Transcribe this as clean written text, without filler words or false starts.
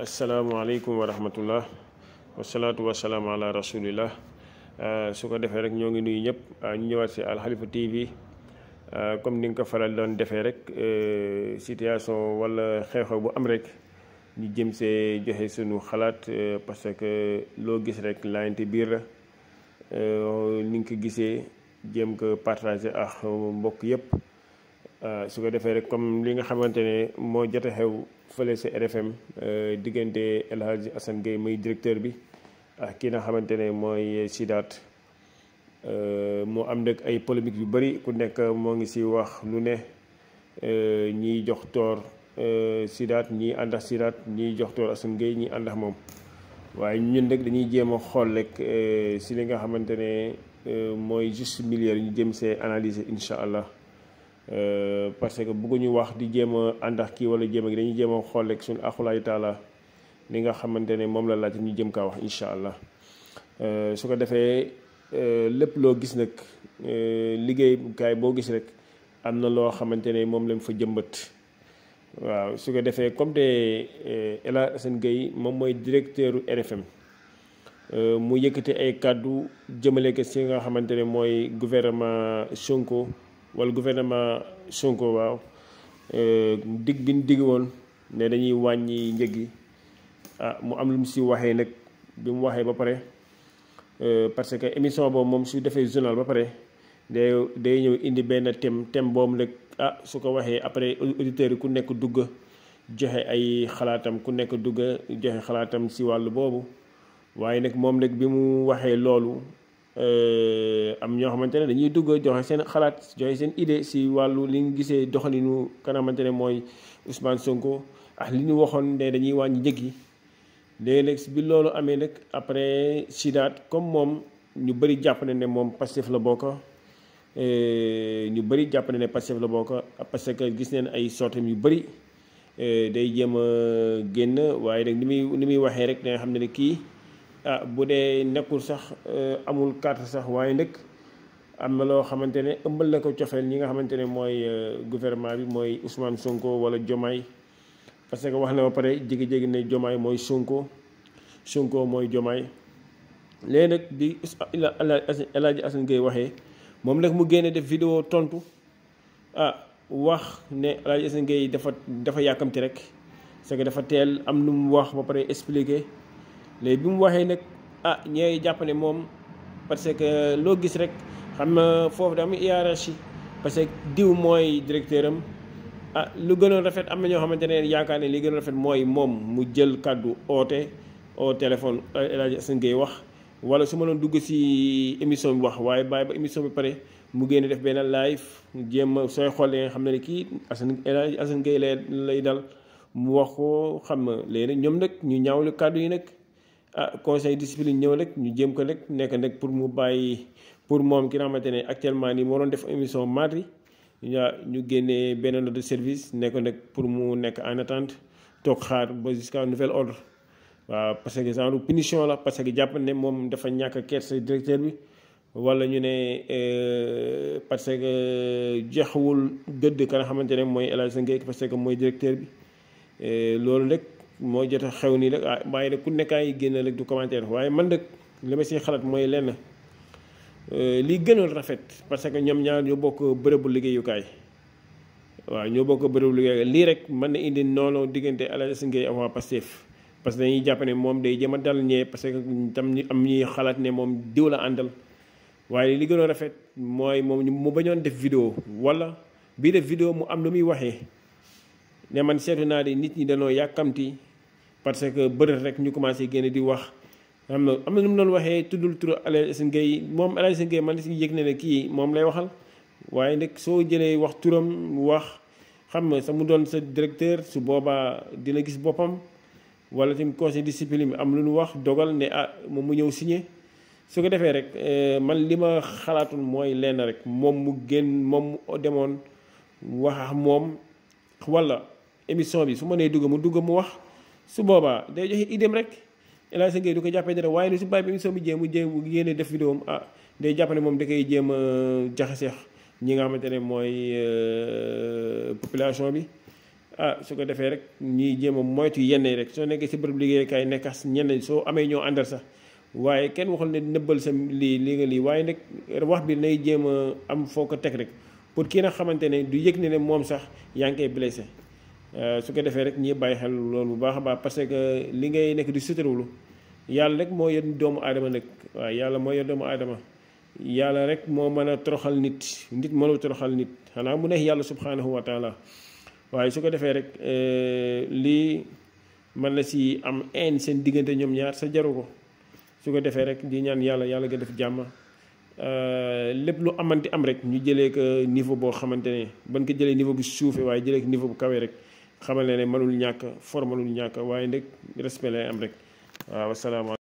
asalaamaaleykum wa rahmatullah wasalaatu wasalaamu ala rasulillah. su ko defee rek ñoo ngi nuyu ñëpp ñu ñëwaat si Alxalifa TV comme ni nga ko faral doon defee rek situation wala xew-xew bu am rek ñu jëm see joxe sunu xalaat parce que loo gis rek laayante biir la ni nga ko gisee jéem ko partager ak mbokk yëpp. su ko defee rek comme li nga xamante ne moo jot a xew fële si RFM diggante El Hadji Assane Gueye muy directeur bi ak ki nga xamante ne mooy Sidath moo am nag ay polémique yu bëri ku nekk moo ngi si wax lu ne ñiy jox toor Sidath ñii ànd ak Sidath ñiy jox toor Assane Gueye ñii ànd ak moom waaye ñun nag dañuy jéem a xool rek si li nga xamante ne mooy juste milieu ñu jëm see analyser incha allah. Parce que bëgguñu wax di jéem a ànd ak kii wala jéem a dañuy jéem a xool rek suñu axulaay taala li nga xamante ne moom la laaj ñu jëm kaa wax incha allah. su ko defee lépp loo gis nag liggéeyukaay boo gis rek am na loo xamante ne moom lañ fa jëmbat. waaw su ko defee comme te El Hadji Assane Gueye moom mooy directeur RFM mu yëkkati ay kàddu jëmale ko si nga xamante ne mooy gouvernement Sonko. wala gouvernement Sonko waaw dig bi ñu dig woon ne dañuy wàññi njëg yi mu am lu mu si waxee nag bi mu waxee ba pare parce que émission boobu moom su defee journal ba pare day ñëw indi benn thème boobu nag su ko waxee après auditeurs yi ku nekk dugg joxe ay xalaatam ku nekk dugg joxe xalaatam si wàllu boobu waaye nag moom nag bi mu waxee loolu am ñoo xamante ne dañuy dugg joxe seen xalaat joxe seen idée si wàllu li ñu gisee doxalinu ka nga xamante ne mooy Ousmane Sonko ak li ñu waxoon ne dañuy wàññi njëg yi léegi nag bi loolu amee nag après Sidath comme moom ñu bëri jàpp ne moom Pastef la bokk ñu bëri jàpp ne Pastef la bokk parce que gis neen ay sortem yu bëri day jéem a génn waaye nag ni muy waxee rek da nga xam ne kii bu dee nekkul sax amul carte sax waaye nag am na loo xamante ne ëmbal na ko cofeel ñi nga xamante ne mooy gouvernement bi mooy Ousmane Sonko wala Diomaye parce que wax na ba pare jégi-jégi ne Diomaye mooy Sonko mooy Diomaye léegi nag bi El Hadji Assane Gueye waxee moom nag mu génne def vidéo tontu wax ne El Hadji Assane Gueye dafa yàkkamti rek parce que dafa teel am lu mu wax ba pare expliqué léegi bi mu waxee nag ñooy jàpp ne moom parce que loo gis rek xam na foofu da am hiérarchie parce que diw mooy directeur am lu gënoon rafet am na ñoo xamante ne yaakaar ne li gënoon rafet mooy moom mu jël kàddu oote au téléphone El Hadji Assane Gueye wax wala su ma doon dugg si émission bi wax waaye bàyyi ba émission bi pare mu génn def benn live jéem sooy xool nga xam ne kii El Hadji Assane Gueye lay dal mu wax ko xam nga léegi ñoom nag ñu ñaawlu kàddu yi nag. Conseil discipline ñëw rek ñu jéem ko rek nekk nag pour mu bàyyi pour moom ki nga xamante ne actuellement nii moo doon def émission mardi ñu génnee benn note de service nekk nag pour mu nekk en attente toog xaar ba jusqu'à nouvel ordre. waaw parce que genre punition la parce que jàpp ne moom dafa ñàkk kersa directeur bi wala ñu ne parce que joxewul gëdd ka nga xamante ne mooy El Hadji Assane Gueye parce que mooy directeur bi loolu rek. moo jot a xew nii rek waaye nag ku nekkaay génn rek du commentaire waaye man nag li ma siy xalaat mooy lenn li gënoon rafet parce que ñoom ñaar ñoo bokk bërëbu liggéeyukaay waaw ñoo bokk bërëbu liggéeyukaay lii rek mën na indi noonu diggante El Hadji Assane Gueye ak waa Pastef parce que dañuy jàpp ne moom day jëm a dal ñee parce que tam ñu am ñuy xalaat ne moom diw la àndal waaye li gënoon rafet mooy moom mu bañoon def vidéo wala bii def vidéo mu am lu muy waxee ne man seetu naa di nit ñi dañoo yàkkamti parce que bëri rek ñu commencé génne di wax am na nu mu doon waxee tuddul turu El Hadji Assane Gueye moom El Hadji Assane Gueye man si yëg ne kii moom lay waxal waaye nag soo jëlee wax turam wax xam nga sa mu doon sa directeur su boobaa dina gis boppam wala tamit conseil discipline bi am lu ñu wax dogal ne moom mu ñëw signé su ko defee rek man li ma xalaatul mooy lenn rek moom mu moom mu demoon wax ak moom wala émission bi su ma nee dugg mu wax su boobaa day joxe idéem rek El Hadji Assane Gueye du ko jàppee dara waaye ni su bàyyi ba émission bi mu yéene def vidéo am day jàpp ne moom da koy jéem a jaxaseex ñi nga xamante ne mooy population bi su ko defee rek ñuy jéem a moytu yenn yi rek soo nekkee si bërëb liggéeykaay nekk ñenn soo amee ñoo àndal sax waaye kenn waxul ne nëbbal sa lii nga lii waaye nag wax bi nay jéem a am foo ko teg rek pour kii nga xamante ne du yëg ne moom sax yaa ngi koy blessé su ko defee rek ñi bàyyi xel loolu bu baax a baax parce que li ngay nekk di suturlu yàlla rek moo yor doomu aadama nag waaw yàlla moo yor doomu aadama yàlla rek moo mën a toroxal nit mënul toroxal nit xanaa mu neex yàlla subhanahu wa taala waaye su ko defee rek lii mën na si am een seen diggante ñoom ñaar sa jaru ko su ko defee rek di ñaan yàlla nga def jàmm lépp lu amanti am rek ñu jëlee ko niveau boo xamante ne ban ko jëlee niveau bu suufee waaye jëlee ko niveau bu kawee rek xamal ne mënul ñàkk for mënul ñàkk waaye nag respect lay am rek waaw wasalaamaaleykum